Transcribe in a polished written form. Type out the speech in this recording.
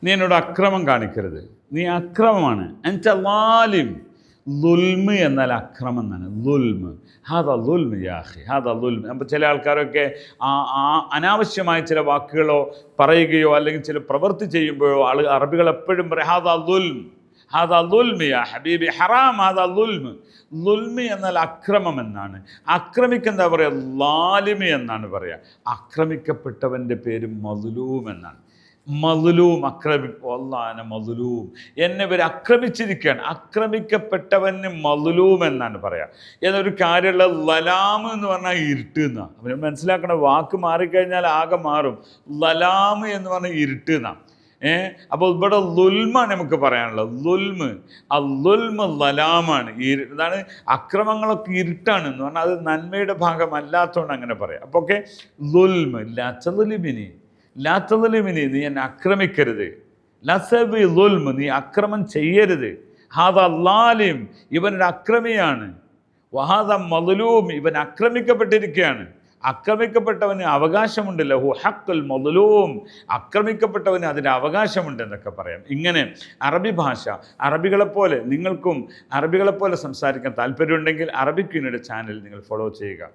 നീ എന്നോട് അക്രമം കാണിക്കരുത്, നീ അക്രമമാണ്. അൻത ളാലിം. ളുൽമ് എന്നാൽ അക്രമം എന്നാണ്. ളുൽമ്, ഹാദാ ളുൽമ് യാ അഖി, ഹാദാ ളുൽമ്. അപ്പോൾ ചില ആൾക്കാരൊക്കെ അനാവശ്യമായ ചില വാക്കുകളോ പറയുകയോ അല്ലെങ്കിൽ ചില പ്രവൃത്തി ചെയ്യുമ്പോഴോ അറബികൾ എപ്പോഴും പറയും ഹാദാ ളുൽമ്, ഹാദാ ളുൽമ് യാ ഹബീബി ഹറാം, ഹാദാ ളുൽമ്. ളുൽമ് എന്നാൽ അക്രമം എന്നാണ്. അക്രമിക്ക് എന്താ പറയുക? ലാലിമ് എന്നാണ് പറയുക. ആക്രമിക്കപ്പെട്ടവൻ്റെ പേര് മദ്ലൂം എന്നാണ്. മദ്ലൂം, അല്ലാഹ് മദ്ലൂം, എന്നെ ഇവർ ആക്രമിച്ചിരിക്കുകയാണ്. ആക്രമിക്കപ്പെട്ടവന് മദ്ലൂം എന്നാണ് പറയാം. എന്നൊരു കാര്യമുള്ള ലലാമ് എന്ന് പറഞ്ഞാൽ ഇരുട്ട് എന്നാണ്. അവന് മനസ്സിലാക്കണം, വാക്ക് മാറിക്കഴിഞ്ഞാൽ ആകെ മാറും. ലലാമ് എന്ന് പറഞ്ഞാൽ ഇരുട്ട് എന്നാണ്. അപ്പോൾ ഇവിടെ ളുൽമാണ് നമുക്ക് പറയാനുള്ളത്. ളുൽമ്, ളുൽമ് ലലാമാണ്. ഇതാണ് അക്രമങ്ങളൊക്കെ ഇരുട്ടാണ് എന്ന് പറഞ്ഞാൽ അത് നന്മയുടെ ഭാഗമല്ലാത്തതുകൊണ്ട് അങ്ങനെ പറയാം. അപ്പോൾ ഓക്കെ, ളുൽമ് ലാ തദ്ലിമിനി, ലാ തദ്ലിമിനി, നീ എന്നെ ആക്രമിക്കരുത്. ലസബി ളുൽമ്, നീ അക്രമം ചെയ്യരുത്. ഹാദാ ളാലിം, ഇവനൊരു അക്രമിയാണ്. വഹാദാ മദ്ലൂം, ഇവൻ ആക്രമിക്കപ്പെട്ടിരിക്കുകയാണ്. ആക്രമിക്കപ്പെട്ടവന് അവകാശമുണ്ട്. ലഹു ഹഖുൽ മദ്ലൂം, ആക്രമിക്കപ്പെട്ടവന് അതിന് അവകാശമുണ്ട് എന്നൊക്കെ പറയാം. ഇങ്ങനെ അറബി ഭാഷ അറബികളെപ്പോലെ നിങ്ങൾക്കും അറബികളെപ്പോലെ സംസാരിക്കാൻ താല്പര്യമുണ്ടെങ്കിൽ അറബിക് യൂണിയുടെ ചാനൽ നിങ്ങൾ ഫോളോ ചെയ്യുക.